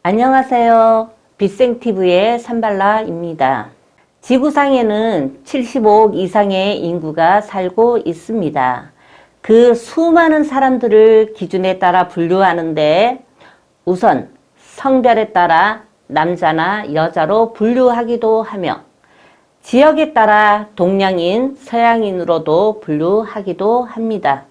안녕하세요. 빗생TV의 산발라입니다. 지구상에는 75억 이상의 인구가 살고 있습니다. 그 수많은 사람들을 기준에 따라 분류하는데 우선 성별에 따라 남자나 여자로 분류하기도 하며 지역에 따라 동양인, 서양인으로도 분류하기도 합니다.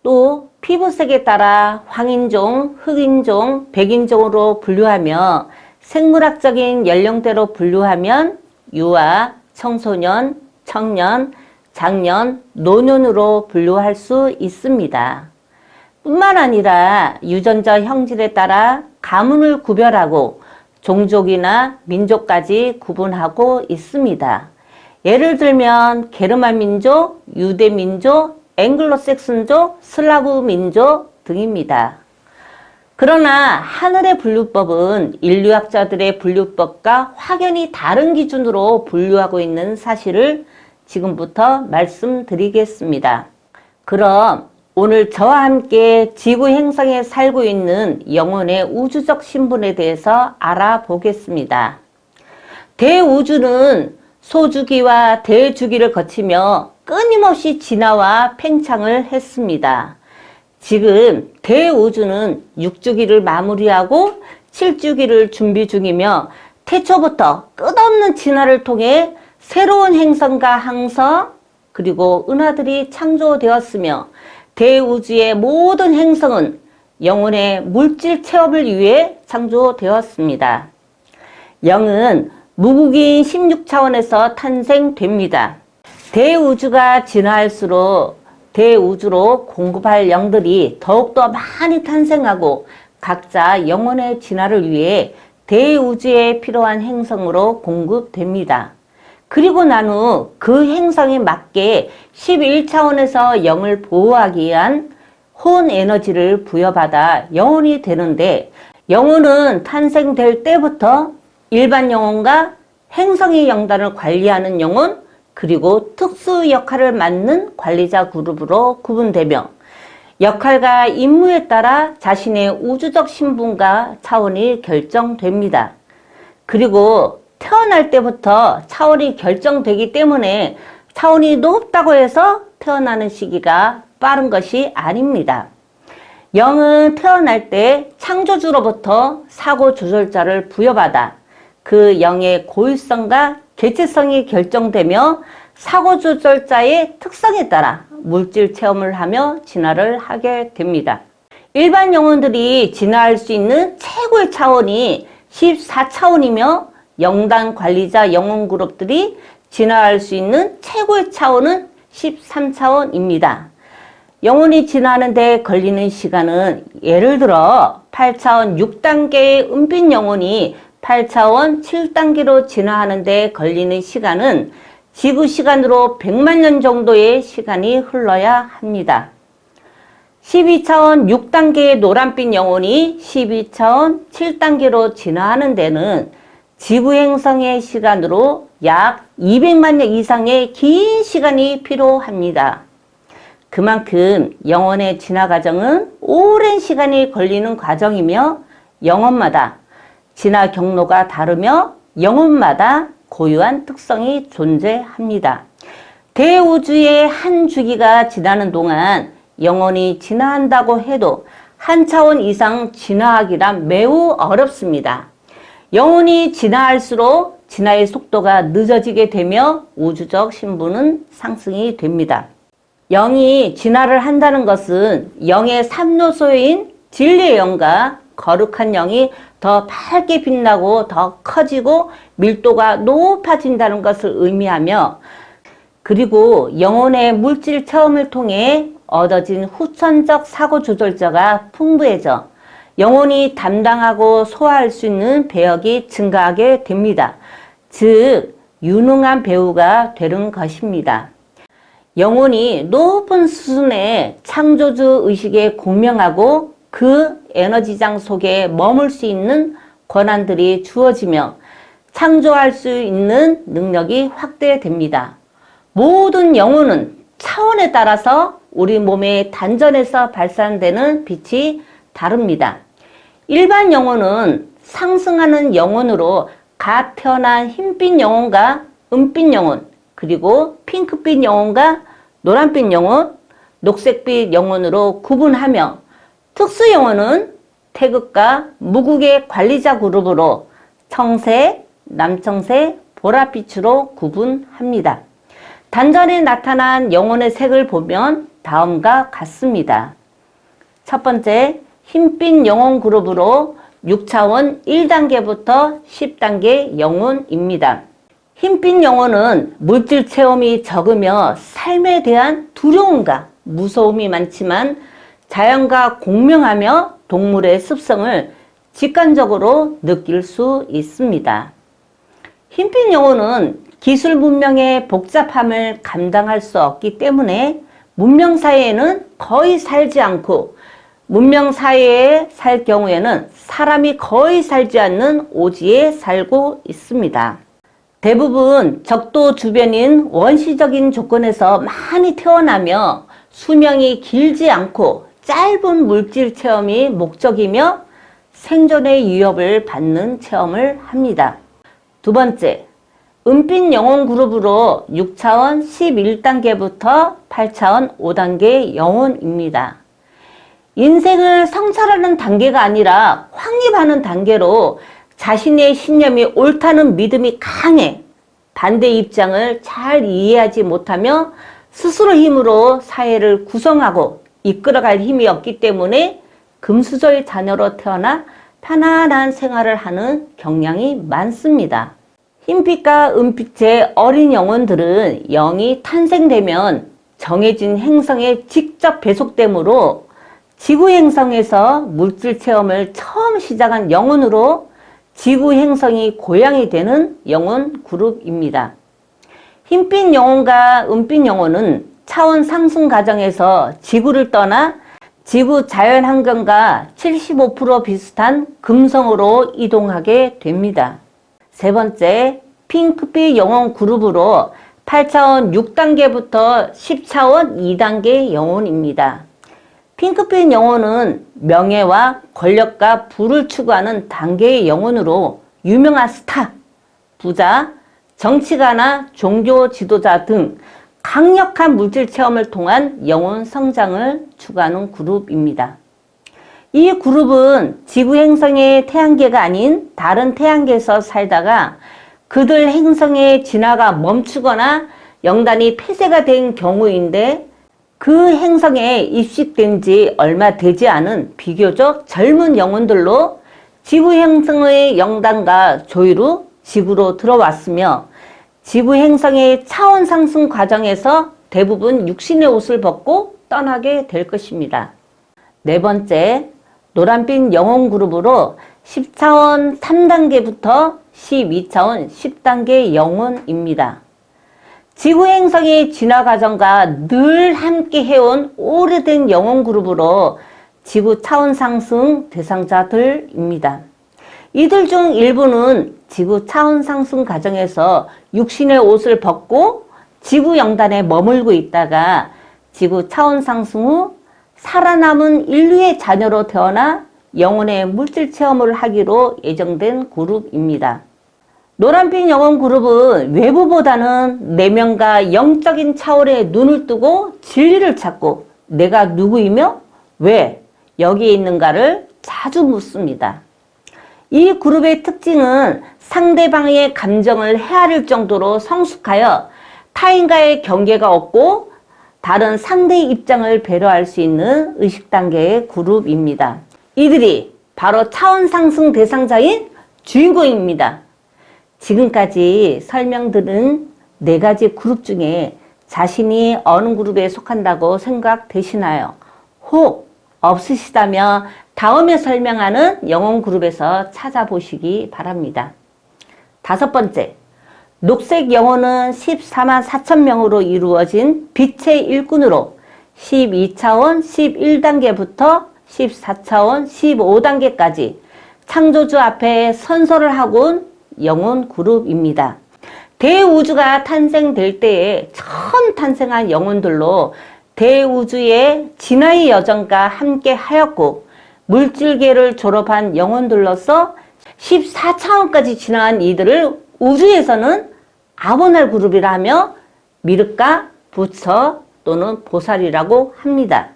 또 피부색에 따라 황인종, 흑인종, 백인종으로 분류하며 생물학적인 연령대로 분류하면 유아, 청소년, 청년, 장년, 노년으로 분류할 수 있습니다. 뿐만 아니라 유전자 형질에 따라 가문을 구별하고 종족이나 민족까지 구분하고 있습니다. 예를 들면 게르만 민족, 유대 민족, 앵글로색슨족, 슬라브 민족 등입니다. 그러나 하늘의 분류법은 인류학자들의 분류법과 확연히 다른 기준으로 분류하고 있는 사실을 지금부터 말씀드리겠습니다. 그럼 오늘 저와 함께 지구 행성에 살고 있는 영혼의 우주적 신분에 대해서 알아보겠습니다. 대우주는 소주기와 대주기를 거치며 끊임없이 진화와 팽창을 했습니다. 지금 대우주는 6주기를 마무리하고 7주기를 준비 중이며 태초부터 끝없는 진화를 통해 새로운 행성과 항성 그리고 은하들이 창조되었으며 대우주의 모든 행성은 영혼의 물질 체험을 위해 창조되었습니다. 영은 무국인 16차원에서 탄생됩니다. 대우주가 진화할수록 대우주로 공급할 영들이 더욱더 많이 탄생하고 각자 영혼의 진화를 위해 대우주에 필요한 행성으로 공급됩니다. 그리고 난 후 그 행성에 맞게 11차원에서 영을 보호하기 위한 혼 에너지를 부여받아 영혼이 되는데 영혼은 탄생될 때부터 일반 영혼과 행성의 영단을 관리하는 영혼 그리고 특수 역할을 맡는 관리자 그룹으로 구분되며 역할과 임무에 따라 자신의 우주적 신분과 차원이 결정됩니다. 그리고 태어날 때부터 차원이 결정되기 때문에 차원이 높다고 해서 태어나는 시기가 빠른 것이 아닙니다. 영은 태어날 때 창조주로부터 사고 조절자를 부여받아 그 영의 고유성과 개체성이 결정되며 사고 조절자의 특성에 따라 물질 체험을 하며 진화를 하게 됩니다. 일반 영혼들이 진화할 수 있는 최고의 차원이 14차원이며 영단 관리자 영혼 그룹들이 진화할 수 있는 최고의 차원은 13차원입니다. 영혼이 진화하는 데 걸리는 시간은 예를 들어 8차원 6단계의 은빛 영혼이 8차원 7단계로 진화하는 데 걸리는 시간은 지구 시간으로 100만 년 정도의 시간이 흘러야 합니다. 12차원 6단계의 노란빛 영혼이 12차원 7단계로 진화하는 데는 지구 행성의 시간으로 약 200만 년 이상의 긴 시간이 필요합니다. 그만큼 영혼의 진화 과정은 오랜 시간이 걸리는 과정이며 영혼마다 진화 경로가 다르며 영혼마다 고유한 특성이 존재합니다. 대우주의 한 주기가 지나는 동안 영혼이 진화한다고 해도 한 차원 이상 진화하기란 매우 어렵습니다. 영혼이 진화할수록 진화의 속도가 늦어지게 되며 우주적 신분은 상승이 됩니다. 영이 진화를 한다는 것은 영의 3요소인 진리의 영과 거룩한 영이 더 밝게 빛나고 더 커지고 밀도가 높아진다는 것을 의미하며 그리고 영혼의 물질 체험을 통해 얻어진 후천적 사고 조절자가 풍부해져 영혼이 담당하고 소화할 수 있는 배역이 증가하게 됩니다. 즉 유능한 배우가 되는 것입니다. 영혼이 높은 수준의 창조주 의식에 공명하고 그 에너지장 속에 머물 수 있는 권한들이 주어지며 창조할 수 있는 능력이 확대됩니다. 모든 영혼은 차원에 따라서 우리 몸의 단전에서 발산되는 빛이 다릅니다. 일반 영혼은 상승하는 영혼으로 갓 태어난 흰빛 영혼과 은빛 영혼, 그리고 핑크빛 영혼과 노란빛 영혼, 녹색빛 영혼으로 구분하며 특수 영혼은 태극과 무국의 관리자 그룹으로 청색, 남청색, 보랏빛으로 구분합니다. 단전에 나타난 영혼의 색을 보면 다음과 같습니다. 첫 번째, 흰빛 영혼 그룹으로 6차원 1단계부터 10단계 영혼입니다. 흰빛 영혼은 물질 체험이 적으며 삶에 대한 두려움과 무서움이 많지만 자연과 공명하며 동물의 습성을 직관적으로 느낄 수 있습니다. 흰빛 영혼은 기술 문명의 복잡함을 감당할 수 없기 때문에 문명 사회에는 거의 살지 않고 문명 사회에 살 경우에는 사람이 거의 살지 않는 오지에 살고 있습니다. 대부분 적도 주변인 원시적인 조건에서 많이 태어나며 수명이 길지 않고 짧은 물질 체험이 목적이며 생존의 위협을 받는 체험을 합니다. 두 번째, 은빛 영혼 그룹으로 6차원 11단계부터 8차원 5단계 영혼입니다. 인생을 성찰하는 단계가 아니라 확립하는 단계로 자신의 신념이 옳다는 믿음이 강해 반대 입장을 잘 이해하지 못하며 스스로 힘으로 사회를 구성하고 이끌어갈 힘이 없기 때문에 금수저의 자녀로 태어나 편안한 생활을 하는 경향이 많습니다. 흰빛과 은빛의 어린 영혼들은 영이 탄생되면 정해진 행성에 직접 배속되므로 지구 행성에서 물질 체험을 처음 시작한 영혼으로 지구 행성이 고향이 되는 영혼 그룹입니다. 흰빛 영혼과 은빛 영혼은 차원 상승 과정에서 지구를 떠나 지구 자연 환경과 75% 비슷한 금성으로 이동하게 됩니다. 세 번째, 핑크빛 영혼 그룹으로 8차원 6단계부터 10차원 2단계 영혼입니다. 핑크빛 영혼은 명예와 권력과 부를 추구하는 단계의 영혼으로 유명한 스타, 부자, 정치가나 종교 지도자 등 강력한 물질 체험을 통한 영혼 성장을 추구하는 그룹입니다. 이 그룹은 지구 행성의 태양계가 아닌 다른 태양계에서 살다가 그들 행성의 진화가 멈추거나 영단이 폐쇄가 된 경우인데 그 행성에 입식된 지 얼마 되지 않은 비교적 젊은 영혼들로 지구 행성의 영단과 조율 후 지구로 들어왔으며 지구 행성의 차원 상승 과정에서 대부분 육신의 옷을 벗고 떠나게 될 것입니다. 네 번째, 노란빛 영혼 그룹으로 10차원 3단계부터 12차원 10단계 영혼입니다. 지구 행성의 진화 과정과 늘 함께 해온 오래된 영혼 그룹으로 지구 차원 상승 대상자들입니다. 이들 중 일부는 지구 차원 상승 과정에서 육신의 옷을 벗고 지구 영단에 머물고 있다가 지구 차원 상승 후 살아남은 인류의 자녀로 태어나 영혼의 물질 체험을 하기로 예정된 그룹입니다. 노란빛 영혼 그룹은 외부보다는 내면과 영적인 차원에 눈을 뜨고 진리를 찾고 내가 누구이며 왜 여기에 있는가를 자주 묻습니다. 이 그룹의 특징은 상대방의 감정을 헤아릴 정도로 성숙하여 타인과의 경계가 없고 다른 상대의 입장을 배려할 수 있는 의식단계의 그룹입니다. 이들이 바로 차원 상승 대상자인 주인공입니다. 지금까지 설명드린 4가지 그룹 중에 자신이 어느 그룹에 속한다고 생각되시나요? 혹 없으시다면 다음에 설명하는 영혼 그룹에서 찾아보시기 바랍니다. 5번째, 녹색 영혼은 14만 4천 명으로 이루어진 빛의 일꾼으로 12차원 11단계부터 14차원 15단계까지 창조주 앞에 선서를 하고 온 영혼 그룹입니다. 대우주가 탄생될 때에 처음 탄생한 영혼들로 대우주의 진화의 여정과 함께 하였고 물질계를 졸업한 영혼들로서 14차원까지 진화한 이들을 우주에서는 아보날 그룹이라 하며 미륵가, 부처 또는 보살이라고 합니다.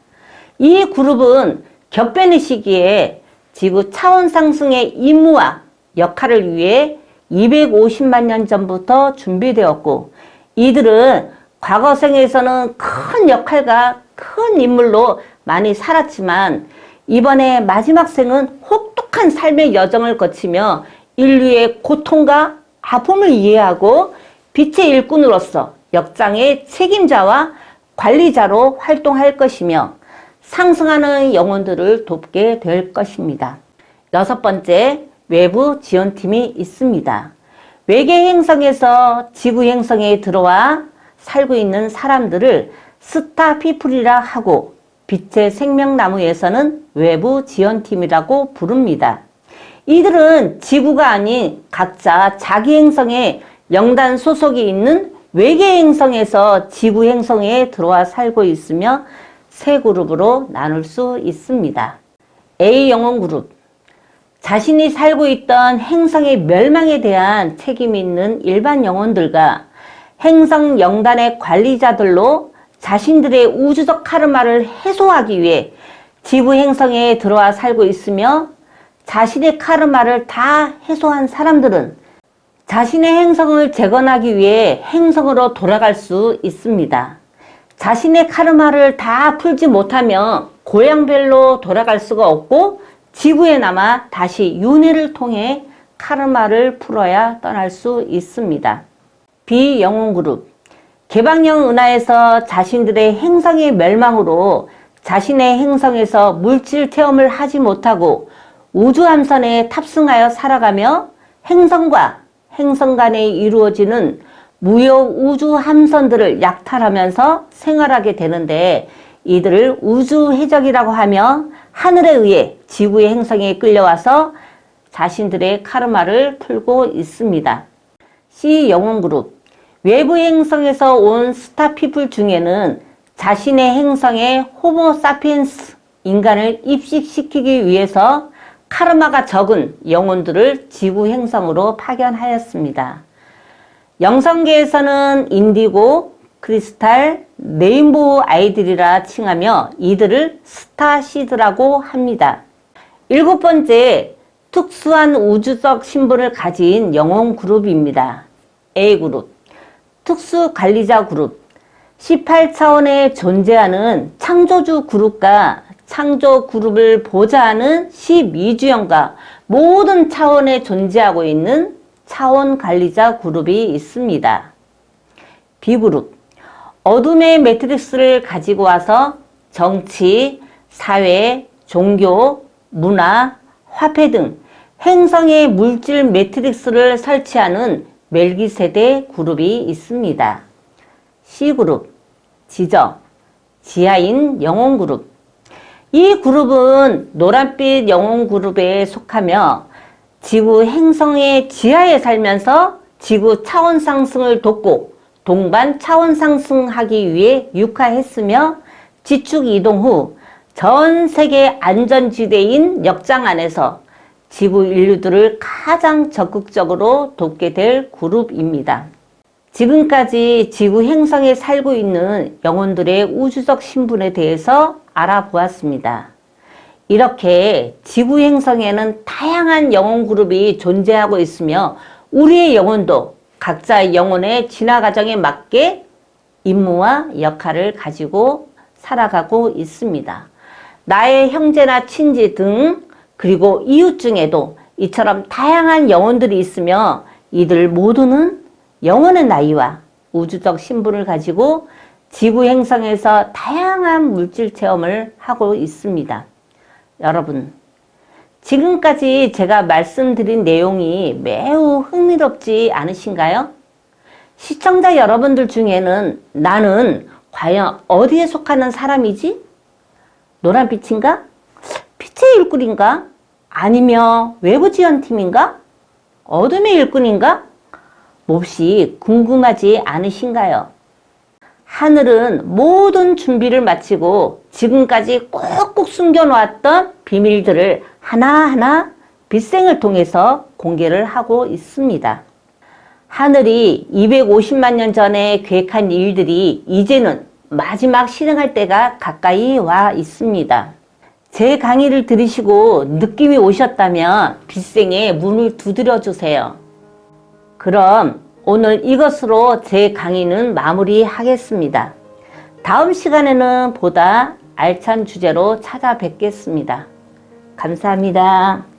이 그룹은 겹변의 시기에 지구 차원 상승의 임무와 역할을 위해 250만 년 전부터 준비되었고, 이들은 과거 생에서는 큰 역할과 큰 인물로 많이 살았지만 이번에 마지막 생은 혹독한 삶의 여정을 거치며 인류의 고통과 아픔을 이해하고 빛의 일꾼으로서 역장의 책임자와 관리자로 활동할 것이며 상승하는 영혼들을 돕게 될 것입니다. 6번째, 외부 지원팀이 있습니다. 외계 행성에서 지구 행성에 들어와 살고 있는 사람들을 스타피플이라 하고 빛의 생명나무에서는 외부 지원팀이라고 부릅니다. 이들은 지구가 아닌 각자 자기 행성에 영단 소속이 있는 외계 행성에서 지구 행성에 들어와 살고 있으며 세 그룹으로 나눌 수 있습니다. A 영혼 그룹, 자신이 살고 있던 행성의 멸망에 대한 책임이 있는 일반 영혼들과 행성 영단의 관리자들로 자신들의 우주적 카르마를 해소하기 위해 지구 행성에 들어와 살고 있으며, 자신의 카르마를 다 해소한 사람들은 자신의 행성을 재건하기 위해 행성으로 돌아갈 수 있습니다. 자신의 카르마를 다 풀지 못하면 고향별로 돌아갈 수가 없고 지구에 남아 다시 윤회를 통해 카르마를 풀어야 떠날 수 있습니다. B 영혼 그룹, 개방형 은하에서 자신들의 행성의 멸망으로 자신의 행성에서 물질 체험을 하지 못하고 우주함선에 탑승하여 살아가며 행성과 행성 간에 이루어지는 무효 우주 함선들을 약탈하면서 생활하게 되는데, 이들을 우주 해적이라고 하며 하늘에 의해 지구의 행성에 끌려와서 자신들의 카르마를 풀고 있습니다. C 영혼 그룹, 외부 행성에서 온 스타피플 중에는 자신의 행성에 호모 사피엔스 인간을 입식시키기 위해서 카르마가 적은 영혼들을 지구 행성으로 파견하였습니다. 영성계에서는 인디고, 크리스탈, 레인보우 아이들이라 칭하며 이들을 스타시드라고 합니다. 7번째, 특수한 우주적 신분을 가진 영혼 그룹입니다. A그룹, 특수관리자 그룹, 18차원에 존재하는 창조주 그룹과 창조 그룹을 보좌하는 12주형과 모든 차원에 존재하고 있는 차원 관리자 그룹이 있습니다. B그룹, 어둠의 매트릭스를 가지고 와서 정치, 사회, 종교, 문화, 화폐 등 행성의 물질 매트릭스를 설치하는 멜기세데 그룹이 있습니다. C그룹, 지저, 지하인 영혼 그룹, 이 그룹은 노란빛 영혼 그룹에 속하며 지구 행성의 지하에 살면서 지구 차원 상승을 돕고 동반 차원 상승하기 위해 육하했으며, 지축 이동 후 전 세계 안전지대인 역장 안에서 지구 인류들을 가장 적극적으로 돕게 될 그룹입니다. 지금까지 지구 행성에 살고 있는 영혼들의 우주적 신분에 대해서 알아보았습니다. 이렇게 지구 행성에는 다양한 영혼 그룹이 존재하고 있으며 우리의 영혼도 각자의 영혼의 진화 과정에 맞게 임무와 역할을 가지고 살아가고 있습니다. 나의 형제나 친지 등 그리고 이웃 중에도 이처럼 다양한 영혼들이 있으며 이들 모두는 영혼의 나이와 우주적 신분을 가지고 지구 행성에서 다양한 물질 체험을 하고 있습니다. 여러분, 지금까지 제가 말씀드린 내용이 매우 흥미롭지 않으신가요? 시청자 여러분들 중에는 나는 과연 어디에 속하는 사람이지? 노란빛인가? 빛의 일꾼인가? 아니면 외부 지원팀인가? 어둠의 일꾼인가? 몹시 궁금하지 않으신가요? 하늘은 모든 준비를 마치고 지금까지 꼭꼭 숨겨놓았던 비밀들을 하나하나 빗생을 통해서 공개를 하고 있습니다. 하늘이 250만 년 전에 계획한 일들이 이제는 마지막 실행할 때가 가까이 와 있습니다. 제 강의를 들으시고 느낌이 오셨다면 빗생에 문을 두드려 주세요. 그럼 오늘 이것으로 제 강의는 마무리하겠습니다. 다음 시간에는 보다 알찬 주제로 찾아뵙겠습니다. 감사합니다.